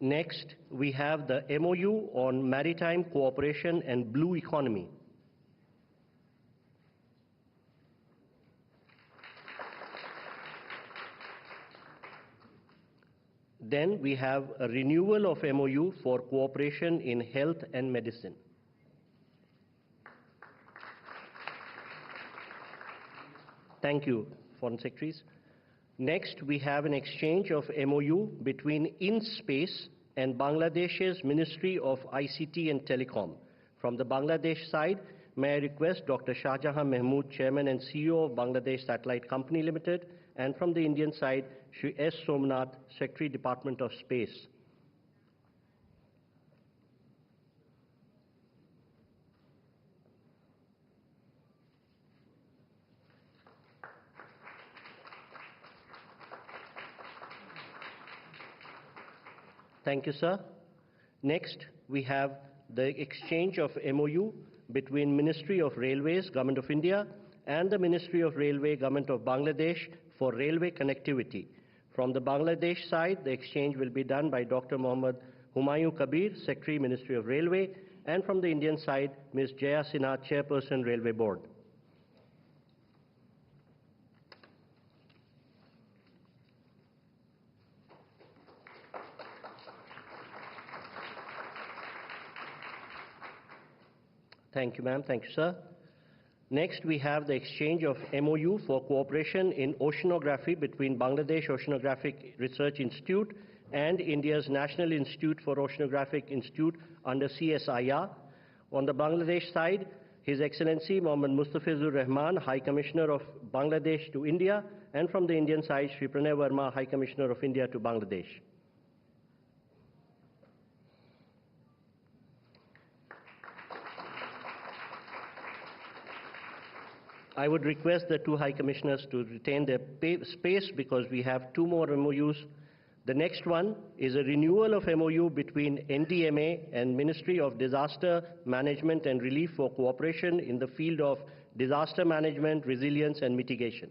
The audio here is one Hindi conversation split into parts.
Next, we have the MOU on maritime cooperation and blue economy. Then we have a renewal of MOU for cooperation in health and medicine. Thank you, Foreign Secretaries. Next, we have an exchange of MOU between InSpace and Bangladesh's Ministry of ICT and Telecom. From the Bangladesh side, may I request Dr. Shahjahan Mahmood, Chairman and CEO of Bangladesh Satellite Company Limited, and from the Indian side, Shri S. Somnath, Secretary, Department of Space. Thank you, sir. Next, we have the exchange of MOU between Ministry of Railways, Government of India, and the Ministry of Railway, Government of Bangladesh for railway connectivity. From the Bangladesh side, the exchange will be done by Dr. Mohammad Humayun Kabir, Secretary, Ministry of Railway, and from the Indian side, Ms. Jaya Sinha, Chairperson, Railway Board. Thank you, ma'am. Thank you, sir. Next, we have the exchange of MOU for cooperation in oceanography between Bangladesh Oceanographic Research Institute and India's National Institute for Oceanographic Institute under CSIR. On the Bangladesh side, His Excellency Mohammad Mustafizur Rahman, High Commissioner of Bangladesh to India, and from the Indian side, Shri Pranay Verma, High Commissioner of India to Bangladesh. I would request the two High Commissioners to retain their space because we have two more MOUs. The next one is a renewal of MOU between NDMA and Ministry of Disaster Management and Relief for cooperation in the field of disaster management, resilience and mitigation.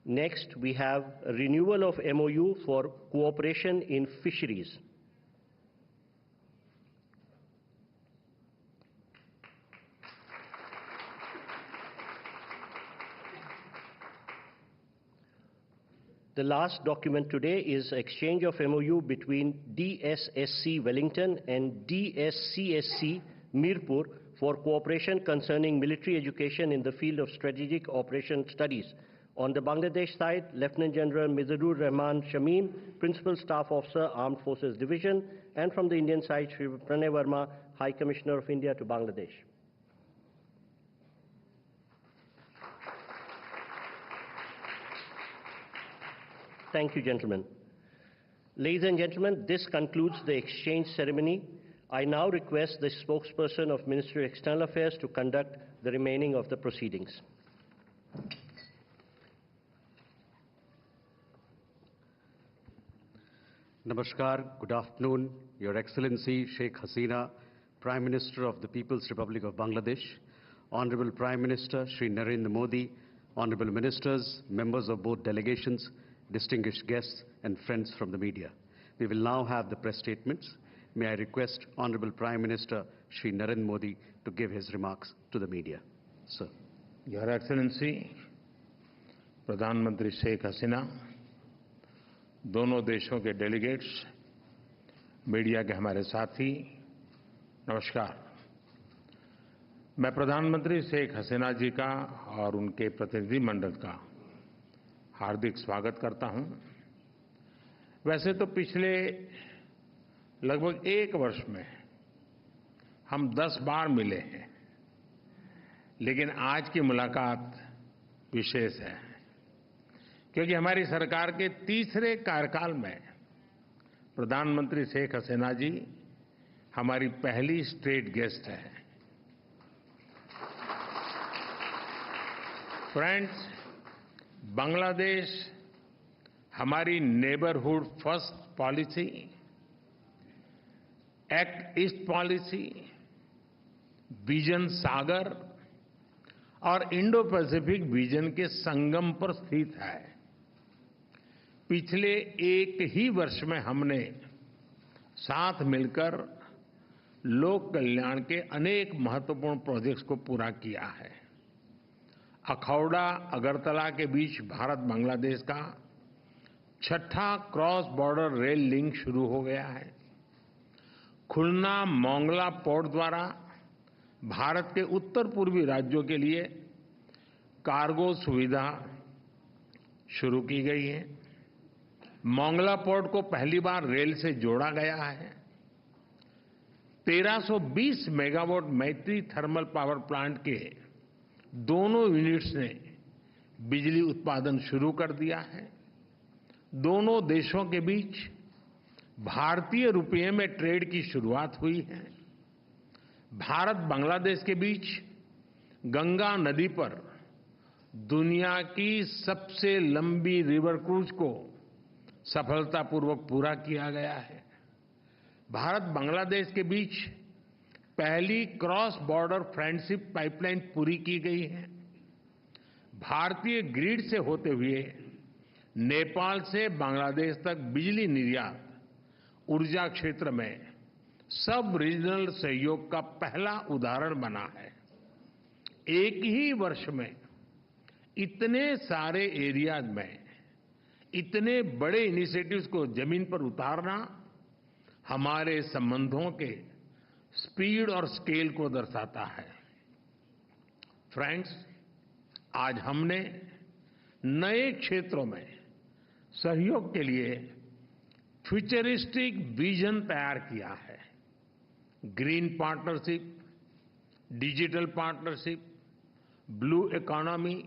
Next, we have a renewal of MOU for cooperation in fisheries. The last document today is exchange of MOU between DSSC Wellington and DSCSC Mirpur for cooperation concerning military education in the field of strategic operation studies. On the Bangladesh side, Lieutenant General Mizarur Rahman Shamim, Principal Staff Officer, Armed Forces Division, and from the Indian side, Shri Pranay Verma, High Commissioner of India to Bangladesh. Thank you, gentlemen. Ladies and gentlemen, this concludes the exchange ceremony. I now request the spokesperson of Ministry of External Affairs to conduct the remaining of the proceedings. Namaskar, good afternoon, Your Excellency Sheikh Hasina, Prime Minister of the People's Republic of Bangladesh, Honorable Prime Minister Shri Narendra Modi, Honorable Ministers, members of both delegations, distinguished guests and friends from the media. We will now have the press statements. May I request Honorable Prime Minister Shri Narendra Modi to give his remarks to the media. Sir. Your Excellency, Pradhan Mantri Sheikh Hasina, दोनों देशों के डेलीगेट्स, मीडिया के हमारे साथी, नमस्कार। मैं प्रधानमंत्री शेख हसीना जी का और उनके प्रतिनिधि मंडल का हार्दिक स्वागत करता हूं। वैसे तो पिछले लगभग 1 वर्ष में हम 10 बार मिले हैं, लेकिन आज की मुलाकात विशेष है क्योंकि हमारी सरकार के तीसरे कार्यकाल में प्रधानमंत्री शेख हसीना जी हमारी पहली स्टेट गेस्ट हैं। फ्रेंड्स, बांग्लादेश हमारी neighbourhood first policy, act east policy, vision Sagar और इंडो पैसिफिक विजन के संगम पर स्थित है। पिछले एक ही वर्ष में हमने साथ मिलकर लोक कल्याण के अनेक महत्वपूर्ण प्रोजेक्ट्स को पूरा किया है। अखौड़ा अगरतला के बीच भारत बांग्लादेश का 6ठा क्रॉस बॉर्डर रेल लिंक शुरू हो गया है। खुलना मोंगला पोर्ट द्वारा भारत के उत्तर पूर्वी राज्यों के लिए कार्गो सुविधा शुरू की गई है। मोंगला पोर्ट को पहली बार रेल से जोड़ा गया है। 1320 मेगावाट मैत्री थर्मल पावर प्लांट के दोनों यूनिट्स ने बिजली उत्पादन शुरू कर दिया है। दोनों देशों के बीच भारतीय रुपये में ट्रेड की शुरुआत हुई है। भारत बांग्लादेश के बीच गंगा नदी पर दुनिया की सबसे लंबी रिवर क्रूज को सफलतापूर्वक पूरा किया गया है। भारत बांग्लादेश के बीच पहली क्रॉस बॉर्डर फ्रेंडशिप पाइपलाइन पूरी की गई है। भारतीय ग्रिड से होते हुए नेपाल से बांग्लादेश तक बिजली निर्यात ऊर्जा क्षेत्र में सब रीजनल सहयोग का पहला उदाहरण बना है। एक ही वर्ष में इतने सारे एरियाज में इतने बड़े इनिशिएटिव्स को जमीन पर उतारना हमारे संबंधों के स्पीड और स्केल को दर्शाता है। फ्रेंड्स, आज हमने नए क्षेत्रों में सहयोग के लिए फ्यूचरिस्टिक विजन तैयार किया है। Green partnership, digital partnership, blue economy,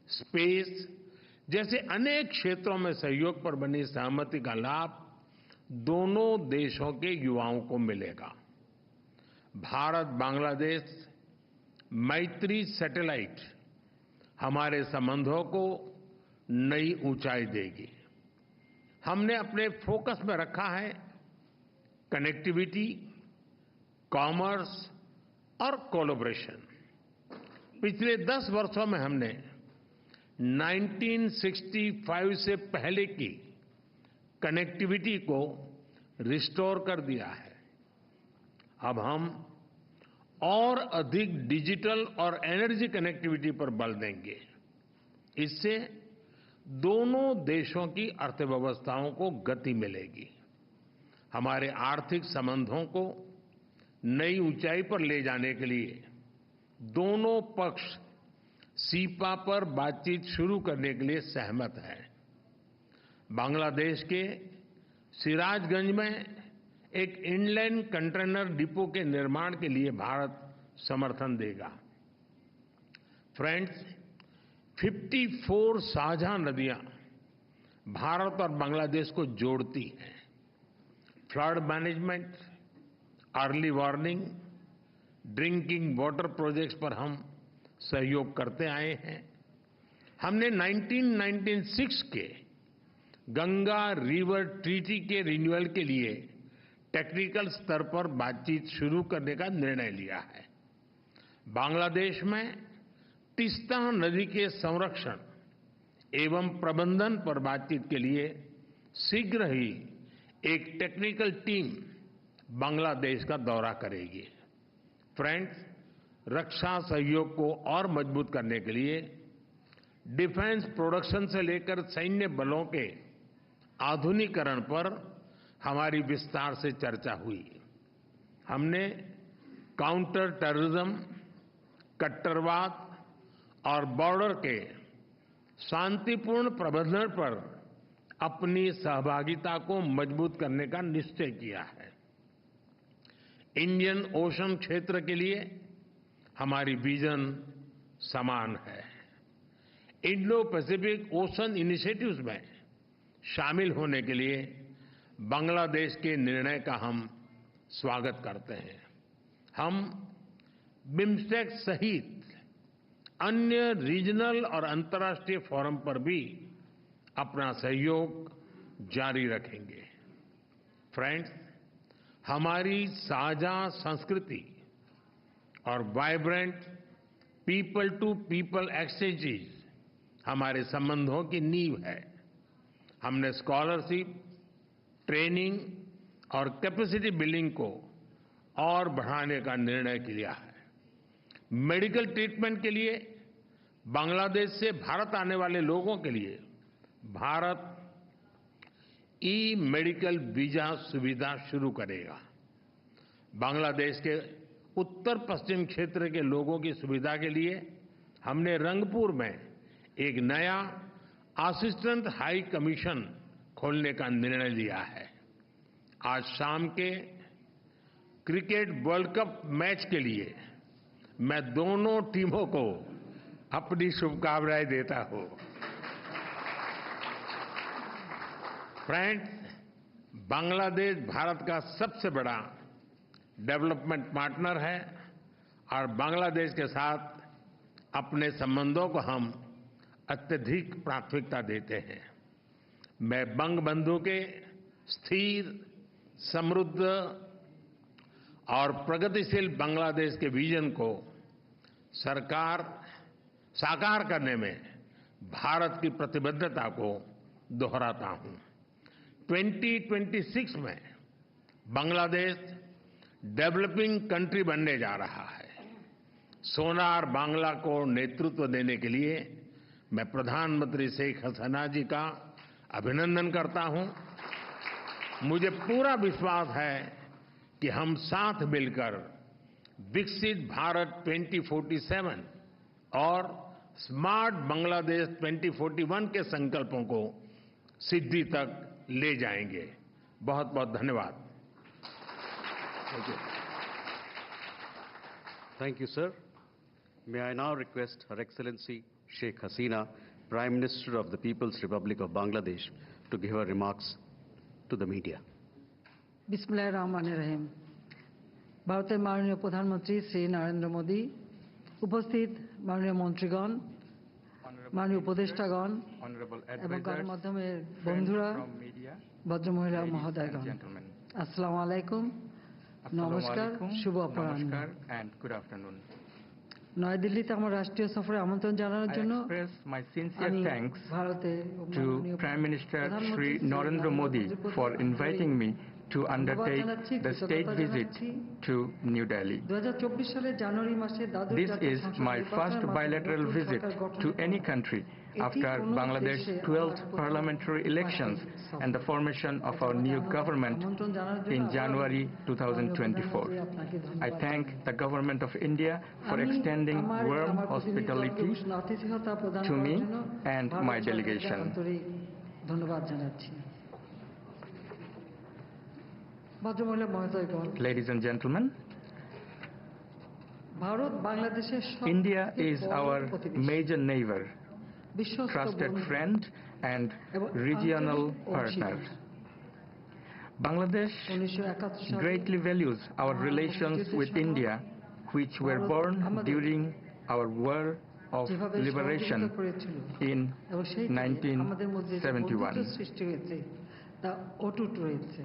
space जैसे अनेक क्षेत्रों में सहयोग पर बनी सहमति का लाभ दोनों देशों के युवाओं को मिलेगा। भारत बांग्लादेश मैत्री सैटेलाइट हमारे संबंधों को नई ऊंचाई देगी। हमने अपने फोकस में रखा है कनेक्टिविटी, कॉमर्स और कोलैबोरेशन। पिछले 10 वर्षों में हमने 1965 से पहले की कनेक्टिविटी को रिस्टोर कर दिया है। अब हम और अधिक डिजिटल और एनर्जी कनेक्टिविटी पर बल देंगे। इससे दोनों देशों की अर्थव्यवस्थाओं को गति मिलेगी। हमारे आर्थिक संबंधों को नई ऊंचाई पर ले जाने के लिए दोनों पक्ष सीपा पर बातचीत शुरू करने के लिए सहमत हैं। बांग्लादेश के सिराजगंज में एक इनलैंड कंटेनर डिपो के निर्माण के लिए भारत समर्थन देगा। फ्रेंड्स, 54 साझा नदियां भारत और बांग्लादेश को जोड़ती हैं। Flood management, early warning, drinking water projects पर हम सहयोग करते आए हैं। हमने 1996 के गंगा रिवर ट्रीटी के रिन्यूअल के लिए टेक्निकल स्तर पर बातचीत शुरू करने का निर्णय लिया है। बांग्लादेश में तीस्ता नदी के संरक्षण एवं प्रबंधन पर बातचीत के लिए शीघ्र ही एक टेक्निकल टीम बांग्लादेश का दौरा करेगी। फ्रेंड्स, रक्षा सहयोग को और मजबूत करने के लिए डिफेंस प्रोडक्शन से लेकर सैन्य बलों के आधुनिकीकरण पर हमारी विस्तार से चर्चा हुई। हमने काउंटर टेररिज्म, कट्टरवाद और बॉर्डर के शांतिपूर्ण प्रबंधन पर अपनी सहभागिता को मजबूत करने का निश्चय किया है। इंडियन ओशन क्षेत्र के लिए हमारी विजन समान है। इंडो पैसिफिक ओशन इनिशिएटिव्स में शामिल होने के लिए बांग्लादेश के निर्णय का हम स्वागत करते हैं। हम बिम्स्टेक सहित अन्य रीजनल और अंतर्राष्ट्रीय फोरम पर भी अपना सहयोग जारी रखेंगे। फ्रेंड्स, हमारी साझा संस्कृति और vibrant people to people exchanges हमारे संबंधों की नींव है। हमने स्कॉलरशिप, ट्रेनिंग और कैपेसिटी बिल्डिंग को और बढ़ाने का निर्णय लिया है। मेडिकल ट्रीटमेंट के लिए बांग्लादेश से भारत आने वाले लोगों के लिए भारत ई मेडिकल वीजा सुविधा शुरू करेगा। बांग्लादेश के उत्तर पश्चिम क्षेत्र के लोगों की सुविधा के लिए हमने रंगपुर में एक नया असिस्टेंट हाई कमीशन खोलने का निर्णय लिया है। आज शाम के क्रिकेट वर्ल्ड कप मैच के लिए मैं दोनों टीमों को अपनी शुभकामनाएं देता हूं। फ्रेंड्स, बांग्लादेश भारत का सबसे बड़ा डेवलपमेंट पार्टनर है और बांग्लादेश के साथ अपने संबंधों को हम अत्यधिक प्राथमिकता देते हैं। मैं बंगबंधु के स्थिर, समृद्ध और प्रगतिशील बांग्लादेश के विजन को साकार करने में भारत की प्रतिबद्धता को दोहराता हूं। 2026 में बांग्लादेश डेवलपिंग कंट्री बनने जा रहा है। सोनार बांग्ला को नेतृत्व देने के लिए मैं प्रधानमंत्री शेख हसीना जी का अभिनंदन करता हूं। मुझे पूरा विश्वास है कि हम साथ मिलकर विकसित भारत 2047 और स्मार्ट बांग्लादेश 2041 के संकल्पों को सिद्धि तक ले जाएंगे। बहुत बहुत धन्यवाद। Thank you, sir. May I now request Her Excellency Sheikh Hasina, Prime Minister of the People's Republic of Bangladesh, to give her remarks to the media. बिस्मिल्लाहिर्रहमानिर्रहीम। ভারতের মাননীয় প্রধানমন্ত্রী শ্রী নরেন্দ্র মোদী, উপস্থিত মাননীয় মন্ত্রীগণ, মাননীয় উপদেষ্টাগণ এবং গণমাধ্যমের বন্ধুরা, ভদ্রমহিলা মহোদয়গণ, আসসালামু আলাইকুম, নমস্কার, শুভ অপরাহ্ন। নয়াদিল্লিতে আমার রাষ্ট্রীয় সফরে আমন্ত্রণ জানানোর জন্য my sincere thanks ভারতে to Prime Minister Shri Narendra Modi for inviting me to undertake the state visit to New Delhi. 2024 সালের জানুয়ারি মাসে দাদুর This is my first bilateral visit to any country after Bangladesh's 12th parliamentary elections and the formation of our new government in January 2024. I thank the government of India for extending warm hospitality to me and my delegation. ধন্যবাদ জানাচ্ছি। ভদ্রমহিলা মহোদয়গণ, Ladies and gentlemen, ভারত বাংলাদেশের India is our major neighbor, trusted friend and regional partner. Bangladesh greatly values our relations with India, which were born during our war of liberation in 1971. সৃষ্টি হয়েছে তা অটুট রয়েছে।